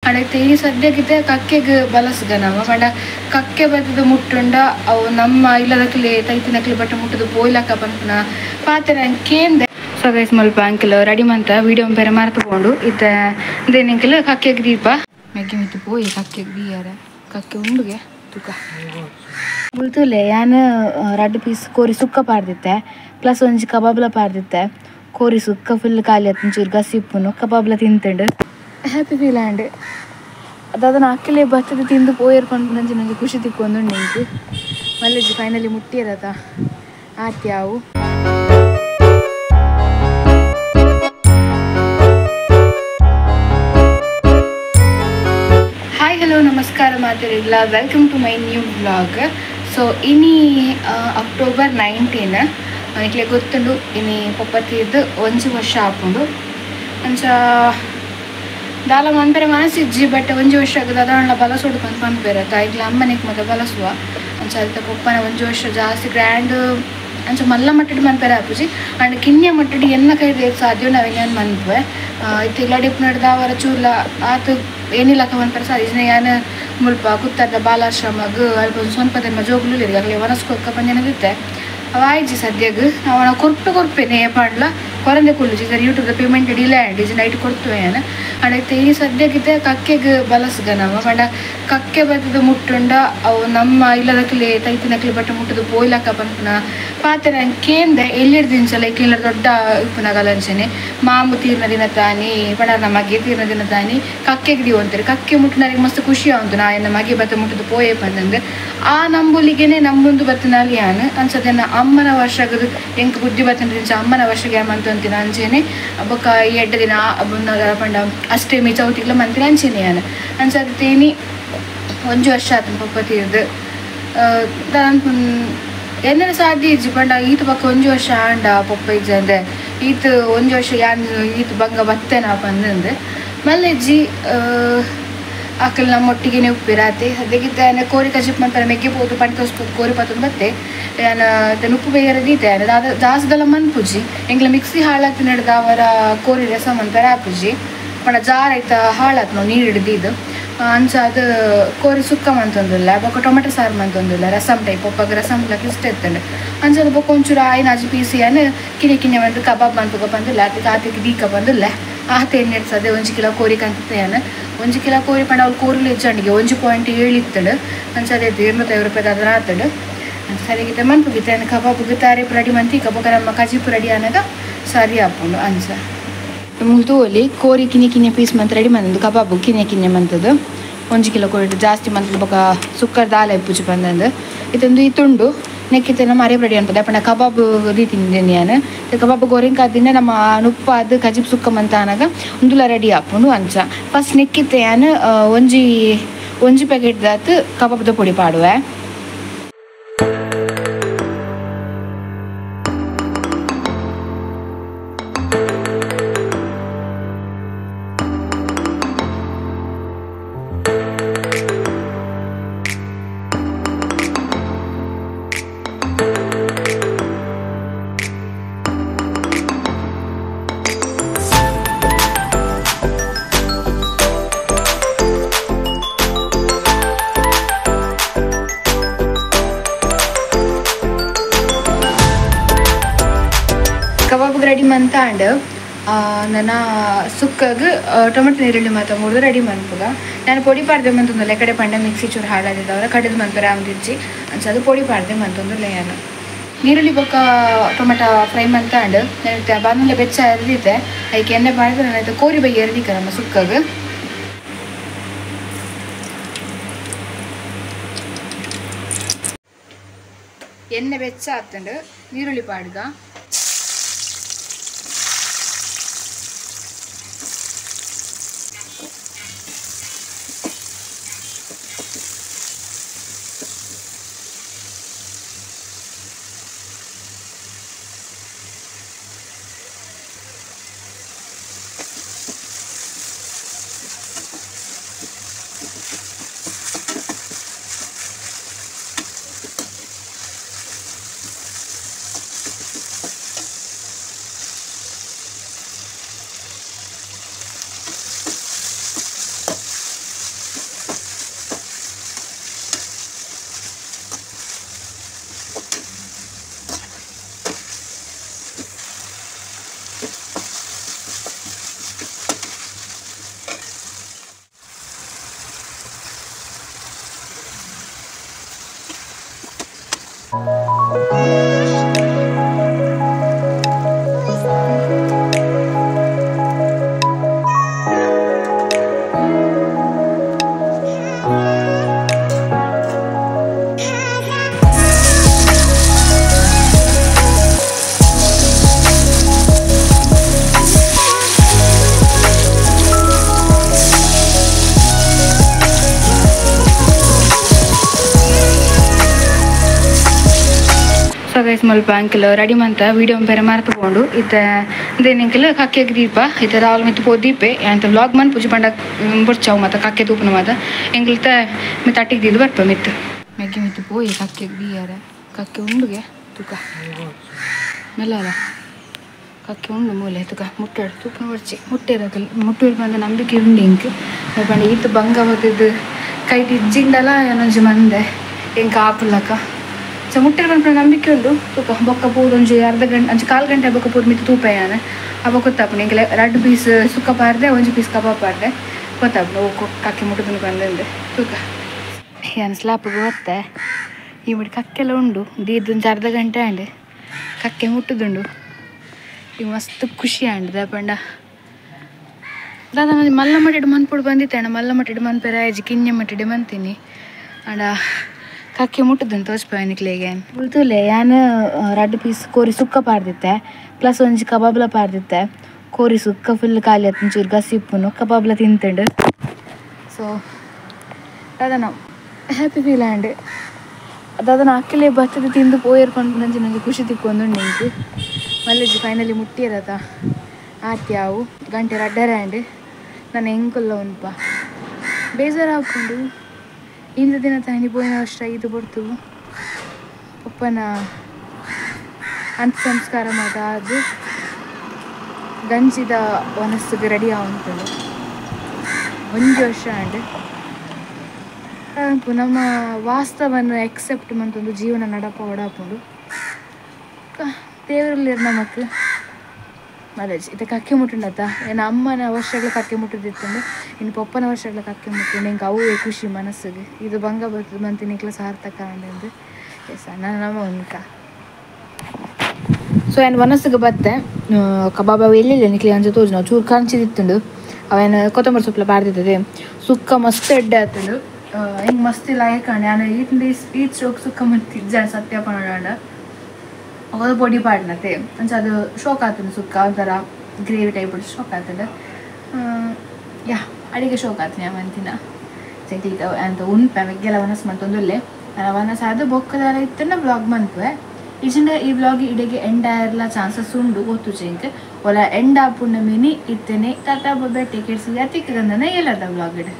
ಅಡೈತೆ ಈ ಸದ್ಯಕ್ಕೆ ಕಕ್ಕೆಗೆ ಬಲಸ್ಗ ನಮ್ಮ ಪಂಡ ಕಕ್ಕೆ ಬತ್ತದ ಮುಟ್ಟುಂಡ ಅವು ನಮ್ಮ ಇಲ್ಲದಕ್ಲೆ ತೈತಿನಕ್ಲೆ ಬಟ್ಟೆ ಮುಟ್ಟದು ಪೋಯ್ಲಕ್ಕ ಪಂಪನ ಪಾತ್ರೆ ಕೇಂದೆ ಸೊ ಗೈಸ್ ಮಲ್ಪ ಅಂಕಿಲ್ ರೆಡಿ ಮಂತ ವಿಡಿಯೋ ಬೇರೆ ಮಾರ್ತಕೊಂಡು ಇದೇನಿಂಕಿಲ್ ಕಕ್ಕೆಗೆ ದೀಪ ಮೆಗ್ಗೆ ಮಿತ್ತು ಪೋಯಿ ಕಕ್ಕೆಗೆ ದೀಯಾರ ಕಕ್ಕೆ ಉಂಡುಗೆ ತುಕ ಉಳ್ತುಲೆ ಯಾನು 2 ಪೀಸ್ ಕೋರಿ ಸುಕ್ಕ ಪಾಡ್ದಿತ್ತೆ ಪ್ಲಸ್ ಒಂಜಿ ಕಬಾಬ್ಲ ಪಾಡ್ದಿತ್ತೆ ಕೋರಿ ಸುಕ್ಕ ಫುಲ್ ಖಾಲಿ ಆತಂಚೂರು ಗಸಿಪ್ಪುನು ಕಬಾಬ್ಲ ತಿಂತಂಡು ಹ್ಯಾಪಿ ಫೀಲ್ ಆಂಡ್ ಅದನ್ನ ಅಕ್ಕಲೇ ಬತ್ತದ ತಿಂದು ಪೋಯರ್ಕೊಂಡು ನಂಗೆ ಖುಷಿ ತಿಕ್ಕೊಂಡು ನಿಂತು ಮಲ್ಲೆಜಿ ಫೈನಲಿ ಮುಟ್ಟಿಯರತ ಆತ್ಯಾವು ಹಲೋ ನಮಸ್ಕಾರ ಮಾತಾಡಿಲ್ಲ welcome to my new vlog so ಇನಿ ಅಕ್ಟೋಬರ್ 19 ನನಗೆ ಗೊತ್ತುಂಡು ಇನಿ ಪಪ್ಪತ್ತಿದ್ದು 1 ವರ್ಷ ಆಪುಂಡು ಅಂಚ ದಾಲ ಮನ್ಪೆರೆ ಮನಸ್ಸಿಜ್ಜಿ ಬಟ್ 1 ವರ್ಷ ಆಗದ ಅದನ್ನ ಬಲಸೋಡು ಬಂದು ಮನ್ಪೆರೆ ತಾಯಿಗ್ಲ ಅಮ್ಮನಿಗೆ ಮತ್ತೆ ಬಲಸುವ ಅಂಚ ಅದಕ್ಕೆ ಪಪ್ಪನ 1 ವರ್ಷ ಜಾಸ್ತಿ ಗ್ರ್ಯಾಂಡ್ ಅಂಚ ಮಲ್ಲ ಮಟ್ಟಡಿ ಮನ್ಪೆರೆ ಆಪುಜಿ ಅಂಡ್ ಕಿನ್ಯ ಮಟ್ಟಡಿ ಎನ್ನ ಕೈದು ಸಾಧ್ಯ ನಾವೇನು ಮನ್ಪೆ ಇತ್ತು ಇಲ್ಲ ಡಿಪ್ ನಡೆದ ಅವರ ಚೂಲ ಆತು ಏನಿಲ್ಲಕ ಮನ್ಪೆರೆ ಸಾಧ್ಯ ಇದನ್ನ ಯಾನು ಮುಲ್ಪ ಕುತ್ತದ ಬಾಲಾಶ್ರಮಗ್ ಅಲ್ಪ ಸ್ವಲ್ಪ ದಿನ ಜೋಗ್ಲು ಆಗಲಿ ವನಸ್ಕೊಕ್ಕ ಪಂಜನದಿತ್ತೆ ಅವ ಆಯ್ಜಿ ಸದ್ಯಗ್ ಅವನ ಕೊರ್ಪೇನೆ ಪಾಡ್ಲ ಕೊರಂದೆ ಕುಳ್ಳುಜಿ ಸರ್ ಯೂಟ್ಯೂಬ್ದ ಪೇಮೆಂಟ್ ಡಿಲೇ ಆಂಡಿಜಿ ನೈಟ್ ಕೊಡ್ತೇನೆ ಅಡೈತೆ ಈ ಸದ್ಯಕ್ಕೆ ಕಕ್ಕೆಗೆ ಬಲಸ್ಗ ನಮ್ಮ ಪಂಡ ಕಕ್ಕೆ ಬತ್ತದ ಮುಟ್ಟುಂಡ ಅವು ನಮ್ಮ ಇಲ್ಲದಕ್ಲೆ ತೈತಿನಕ್ಲೆ ಬಟ್ಟೆ ಮುಟ್ಟದು ಪೋಯ್ಲಕ್ಕ ಪಂಪನ ಪಾತ್ರೆ ಕೇಂದೆ ಎಲ್ಲಿಡ್ದಿಂಚಲ್ಲ ಇಕ್ಲಿಲ್ಲ ದೊಡ್ಡ ಉಪ್ಪುನಗಲಂಚನೆ ಮಾಮು ತೀರ್ನ ದಿನ ತಾನಿ ಪಣರ ಮಗೆ ತೀರ್ನ ದಿನ ತಾನಿ ಕಕ್ಕೆಗೆ ದೀವು ಅಂತಾರೆ ಕಕ್ಕೆ ಮುಟ್ಟಿನರಿಗೆ ಮಸ್ತ್ ಖುಷಿ ಆಂತು ನಾ ಎನ್ನ ಮಗೆ ಬತ್ತ ಮುಟ್ಟದು ಪೋಯೆ ಬಂದಂಗೆ ಆ ನಂಬುಲಿಗೆನೆ ನಮ್ಮೊಂದು ಬತ್ತನಲ್ಲಿ ಯಾನು ಅನ್ಸದನ್ನ ಅಮ್ಮನ ವರ್ಷಗದು ಎಂಕ್ ಬುದ್ಧಿ ಬತ್ತನ ಅಮ್ಮನ ವರ್ಷಗೆ ಮಂತಂತಿನ ಅಂಚೆನೆ ಬೊಕ್ಕ 2 ದಿನ ಪಂಡ ಅಷ್ಟೇಮಿ ಚೌತಿಗ್ಲ ಮಂತಿನ ಅಂಚೆನೆ ಯಾನು ಅನ್ಸತ್ತೇನಿ 1 ವರ್ಷ ಆತನ ಪಪ್ಪ ತೀರ್ದು ಏನಾರ ಸಾಧ್ಯ ಇಜ್ಜಿ ಪಂಡ ಈತ ಪಕ್ಕ 1 ವರ್ಷ ಆಂಡ ಪಪ್ಪ ಇಜ್ಜ ಅಂದ್ರೆ ಈತ 1 ವರ್ಷ ಯಾನ್ ಈತ ಬಂಗ ಬತ್ತೇನ ಬಂದಂದ್ರೆ ಮಲ್ಲೆಜ್ಜಿ ಆಕಲ್ ನಮ್ಮ ಒಟ್ಟಿಗೆ ಉಪ್ಪಿರಾತೆ ಅದಕ್ಕಿಂತ ಕೋರಿ ಕಜಿಪ್ ಮಂತಾರೆ ಮೆಗ್ಗೆ ಪೋತು ಪಂಡಿ ತೋರಿಸ್ಬೋದು ಕೋರಿ ಪತ್ತೊಂದು ಬತ್ತೆ ನಾನು ಉಪ್ಪು ಬೇಯರದೀತೆ ಅದು ಜಾಸ್ದಲ್ಲ ಮನ್ಪುಜಿ ಎಂಗ್ಲ ಮಿಕ್ಸಿ ಹಾಳಾಗ್ತಿ ನಡೆದ ಅವರ ಕೋರಿ ರಸಮ್ ಅಂತಾರೆ ಆಪುಜಿ ಪಣ ಜಾರ್ ಆಯ್ತಾ ಹಾಳಾತ್ ನಾವು ನೀರು ಹಿಡ್ದಿದ್ದು ಅಂಚ ಅದು ಕೋರಿ ಸುಕ್ಕ ಮಂತೊಂದಿಲ್ಲ ಬೊಕ್ಕ ಟೊಮೆಟೊ ಸಾರು ಮಂತೊಂದಿಲ್ಲ ರಸಮ್ ಟೈಪ್ ಒಪ್ಪಾಗ ರಸಮ್ಲಕ್ಕೆ ಇಷ್ಟ ಇರ್ತಂಡೆ ಅಂಚ ಅದು ಬೊಕ್ಕ ಒಂಚೂರು ಆಯ್ನ ಅಜಿ ಪೀಸಿ ಅನ್ನು ಕಿನೆ ಬಂದು ಕಬಾಬ್ ಮಂತುಗ ಬಂದಿಲ್ಲ ಅದಕ್ಕೆ ಆತಿಗೆ ದೀಕ ಬಂದಿಲ್ಲ ಆತ ಏನು ನೆಡ್ಸದೆ 1 ಕಿಲೋ ಕೋರಿ ಕಂತೇನೆ 1 ಕಿಲೋ ಕೋರಿ ಪಂಡ ಅವ್ಳು ಕೋರಿಲಿ ಹೆಚ್ಚಂಡಿಗೆ 1.7 ಇತ್ತಡು ಅಂಚದೆ 250 ರೂಪಾಯಿ ಅದ್ರ ಆತಡು ಸರಿಗಿತ್ತೆ ಮನ್ಪುಗಿತ್ತೆ ಕಬಾಬ್ಗೆ ತಾರೀಫ್ ರೆಡಿ ಮಂತಿ ಕಬಾಬ ನಮ್ಮ ಕಜಿಪು ರೆಡಿ ಅನ್ನೋದ ಸರಿ ಹಾಕೊಂಡು ಅಂಚ ಮುಲ್ತುವಲ್ಲಿ ಕೋರಿ ಕಿನೆ ಪೀಸ್ ಮಂತ್ ರೆಡಿ ಮಂದು ಕಬಾಬು ಕಿನೆ ಮಂತದ್ದು 1 ಕಿಲೋ ಕೋರಿ ಜಾಸ್ತಿ ಮಂತ್ ಬೊಕ್ಕ ಸುಕ್ಕರ್ ದಾಲ ಇಪ್ಪುಜಿ ಬಂದಂದು ಇದೊಂದು ಈ ತುಂಡು ನೆಕ್ಕಿತ್ತೇನ ಮರೆ ರೆಡಿ ಅಂತದೆ ಪಂಡ ಕಬಾಬ್ ರೀತಿಂದೆ ನಾನು ಕಬಾಬ್ ಗೋರಿಂಗ್ ಆದಿನ ನಮ್ಮ ಉಪ್ಪ ಅದು ಕಜಿಪ್ ಸುಕ್ಕ ಮಂತ ಅನಾಗ ಒಂದುಲ ರೆಡಿ ಹಾಕೊಂಡು ಅಂಚ ಫಸ್ಟ್ ನೆಕ್ಕಿತ್ತೆ ನಾನು ಒಂಜಿ ಪ್ಯಾಕೆಟ್ ದಾತು ಕಬಾಬ್ದ ಪುಡಿ ಪಾಡುವೆ ಕಬಾಬ್ ರೆಡಿ ಮಂತ ಅಂಡ್ ನನ್ನ ಸುಕ್ಕಗೆ ಟೊಮೆಟೊ ನೀರುಳ್ಳಿ ಮಾತ್ರ ಮುರಿದು ರೆಡಿ ಮನ್ಪುಗ ನಾನು ಪೊಡಿ ಪಾಡ್ದೆ ಮಂತೊಂದು ಕಡೆ ಪಂಡ ಮಿಕ್ಸಿ ಚೂರು ಹಾಳಾಗಿದ್ದವ್ರ ಕಡಿದು ಮಂತಾರೆ ಅಂದಿಜ್ಜಿ ಅಂಚ ಅದು ಪೊಡಿ ಪಾಡ್ದೆ ಮಂತೊಂದು ಲೇಯರ್ ನೀರುಳ್ಳಿ ಬೊಕ್ಕ ಟೊಮೆಟೊ ಫ್ರೈ ಮಂತ ಅಂಡ್ ನಾನು ಬಾಂಧಲೆ ಬೆಚ್ಚ ಎರ್ದಿದ್ದೆ ಅದಕ್ಕೆ ಎಣ್ಣೆ ಮಾಡಿದ್ರೆ ನಾನು ಕೋರಿ ಬೈ ಎರ್ದಿಕ್ಕ ನಮ್ಮ ಸುಕ್ಕಗೆ ಎಣ್ಣೆ ಬೆಚ್ಚ ಆತಂಡು ನೀರುಳ್ಳಿ ಪಾಡ್ಗ ಸೊ ಗೈಸ್ ಮಲ್ಪ ಅಂಕಲ್ ರೆಡಿ ಮಂತ ವೀಡಿಯೋ ಬೇರೆ ಮಾರ್ತಕೊಂಡು ಇದೇನಿಂಕಲ್ ಕಕ್ಕೆಗೆ ದೀಪ ಇತ್ತ ರಾವಲ್ ಮಿತ್ತು ಪೋ ದೀಪೆ ಅಂತ ವ್ಲಾಗ್ ಮನ್ ಪೂಜೆ ಪಂಡ ಬುಡ್ಚಾವು ಮತ್ತು ಕಕ್ಕೆ ತೂಪನ ಮಾತ ಎಂಗ್ಲಿತ ಮಿತ್ತು ಅಟ್ಟಿಗೆ ದಿದ್ದು ಬರ್ಪ ಮಿತ್ತು ಮೆಗ್ಗೆ ಮಿತ್ತು ಪೋಯಿ ಕಕ್ಕೆಗೆ ದೀಯಾರ ಕಕ್ಕೆ ಉಂಡುಗೆ ತೂಕ ಮೆಲ್ಲಲ್ಲ ಕಕ್ಕೆ ಉಂಡು ಮೂಲೆ ತುಕ ಮುಟ್ಟಾಡು ತೂಪನ ಬರ್ಚಿ ಮುಟ್ಟೇರಕಲ್ ಮುಟ್ಟೂರು ಬಂದ ನಂಬಿಕೆ ಉಂಡು ಇಂಕ್ ಪಂಡ ಈತು ಬಂಗ ಹೋದಿದ್ದು ಕೈಟಿ ಇಜ್ಜಿಂಡಲ್ಲ ಏನೊಂಜಿ ಮಂದೆ ಎಂಕ ಆಪುಲ್ಲಕ ಸೊ ಮುಟ್ಟಿರ ಬಂದ ನಂಬಿಕೆ ಉಂಡು ತೂಕ ಬೊಕ್ಕ ಪೋದು ಒಂಜಿ ಅರ್ಧ ಗಂಟೆ ಅಂಚು ಕಾಲು ಗಂಟೆ ಬೊಕ್ಕ ಪೋದು ಮಿತ್ತು ತೂಪಯ್ಯಾನ ಅವ ಗೊತ್ತಾಪುಂಡು ಎಂಕಲೆ 2 ಪೀಸ್ ಸುಕ್ಕ ಪಾರ್ದೆ 1 ಪೀಸ್ ಕಬಾಬ್ ಪಾರ್ದೆ ಗೊತ್ತಾಪುಂಡು ಓ ಕಕ್ಕೆ ಮುಟ್ಟುದು ಬಂದಂದೆ ತೂಕ ಏನು ಸ್ಲಾಪಿಗೆ ಬತ್ತೆ ಈ ಬಿಟ್ಟು ಕಕ್ಕೆಲ್ಲ ಉಂಡು ದೀದೊಂದು ಅರ್ಧ ಗಂಟೆ ಆಂಡೆ ಕಕ್ಕೆ ಮುಟ್ಟುದುಂಡು ಈಗ ಮಸ್ತ್ ಖುಷಿ ಆಂಡ್ ದಪಂಡ ದಾದ ಮಲ್ಲ ಮಟ್ಟಿಡು ಮನ್ಪುಡು ಬಂದಿತ್ತೆ ಅಣ್ಣ ಮಲ್ಲ ಮಟ್ಟಿಡು ಮನ್ಪೆರ ಆಯ್ಜಿ ಕಿನ್ನೆ ಮಟ್ಟಿಡು ಮನ್ತೀನಿ ಅಂಡ ಕಕ್ಕೆ ಮುಟ್ಟುದಂತ ತೋಚ್ಪನಿಕ್ಲೆಗೆ ಉಳ್ತುಲೆ ಯಾನು 2 ಪೀಸ್ ಕೋರಿ ಸುಕ್ಕ ಪಾರ್ದಿತ್ತೆ ಪ್ಲಸ್ ಒಂಜಿ ಕಬಾಬ್ಲ ಪಾರ್ದಿತ್ತೆ ಕೋರಿ ಸುಕ್ಕ ಫುಲ್ ಖಾಲಿ ಆಯ್ತು ಒಂಚೂರು ಗಸಿಪ್ಪುನು ಕಬಾಬ್ಲ ತಿಂತಂಡು ಸೊ ಅದನ್ನ ಹ್ಯಾಪಿ ಫೀಲ್ ಆಂಡ್ ಅದನ್ನ ಅಕ್ಕಲೇ ಬರ್ತದೆ ತಿಂದು ಪೋಯರ್ಕೊಂಡು ನಂಜಿ ನನಗೆ ಖುಷಿ ತಿಕ್ಕೊಂಡು ನಿಂತು ಮಲ್ಲೆಜಿ ಫೈನಲಿ ಮುಟ್ಟಿರತ್ತ ಆರ್ತಿ ಯಾವು ಗಂಟೆ 2 ಆ್ಯಂಡ್ ನಾನು ಹೆಂಗೊಲ್ಲ ಉಂಪ ಬೇಜಾರು ಹಾಕ್ಕೊಂಡು ಇಂದು ದಿನ ತಾನಿ ಪೋಯಿನ ವರ್ಷ ಇದು ಬರ್ತು ಪಪ್ಪನ ಅಂತ್ಯ ಸಂಸ್ಕಾರ ಮಾತ ಅದು ಗಂಜಿದ ಮನಸ್ಸಿಗೆ ರೆಡಿ ಆಗುತ್ತದೆ 1 ವರ್ಷ ಆ್ಯಂಡ್ ನಮ್ಮ ವಾಸ್ತವವನ್ನು ಎಕ್ಸೆಪ್ಟ್ ಮಂತೊಂದು ಜೀವನ ನಡಪ ಒಡಾಪುಂಡು ದೇವರಲ್ಲಿ ನಮಕ್ ಮದಜ್ ಇದು ಕಕ್ಕೆ ಮುಟ್ಟುಂಡತ್ತ ಏನು ಅಮ್ಮನ ವರ್ಷಗಳು ಕಕ್ಕೆ ಮುಟ್ಟುದಿತ್ತಂಡು ಇನ್ನು ಪಪ್ಪನ ವರ್ಷಗಳು ಕಕ್ಕೆ ಮುಟ್ಟುಂಡು ಹಿಂಗೆ ಅವೇ ಖುಷಿ ಮನಸ್ಸಿಗೆ ಇದು ಬಂಗ ಬರ್ತದೆ ಮಂತಿನ ಕ್ಲಾಸ್ ಸಾರ್ಥಕ ಅಂದು ಎಸ್ ನನ್ನ ನಮ್ಮ ಉನ್ಕ ಸೊ ಏನು ಮನಸ್ಸಿಗೆ ಬತ್ತೆ ಕಬಾಬ್ ಅವು ಎಲ್ಲಿಲ್ಲ ನಿಕ್ಲಿ ಅಂಜ ತೋಜು ನಾವು ಚೂರು ಕಂಚಿದಿತ್ತುಂಡು ಅವೇನು ಕೊತ್ತಂಬರಿ ಸೊಪ್ಪಲ ಬಾರ್ದಿರ್ತದೆ ಸುಕ್ಕ ಮಸ್ತ್ ಎಡ್ಡೆ ಆತುಂಡು ಹಿಂಗೆ ಮಸ್ತ್ ಲಾಯಕಂಡು ನಾನು ಈಟ್ ಸ್ಟ್ರೋಕ್ ಸುಕ್ಕ ಮತ್ತಿದ್ದ ಸತ್ಯ ಪಣಾಂಡ ಅದು ಪೊಡಿ ಪಾಡ್ನತೆ ಅಂಚ ಅದು ಶೋಕ್ ಆತುಂಡು ಸುಕ್ಕ ಒಂಥರ ಗ್ರೇವಿ ಟೈಪ್ ಶೋಕ್ ಆತುಂಡು ಯಾ ಅಡಿಗೆ ಶೋಕ್ ಆತೀನಿ ಅವಂತಿನ ಜಗ್ಲಿಗೆ ಅಂತ ಉನ್ಪೆ ಮೆಗ್ಗೆಲ್ಲ ವನಸ್ ಮಂತೊಂದುಲ್ಲೆ ನಾನು ವನಸ್ ಅದು ಬೊಕ್ಕದಾರ ಇತ್ತಂಡ ಬ್ಲಾಗ್ ಮನ್ಪೆ ಇಜಂಡ ಈ ಬ್ಲಾಗ್ ಇಡೆಗೆ ಎಂಡ್ ಆಯರ್ಲ ಚಾನ್ಸಸ್ ಉಂಡು ಗೊತ್ತು ಚೆಂಕ್ ಒಲ ಎಂಡ್ ಆಪುಂಡ ಮಿನಿ ಇತ್ತೇನೆ ಟಾಟಾ ಬೊಬ್ಬೆ ಟಿಕೆಟ್ಸ್ ಅತಿಕ್ಕೆ ಗಂದನ ಎಲ್ಲದ ಬ್ಲಾಗ್ ಇಡೆ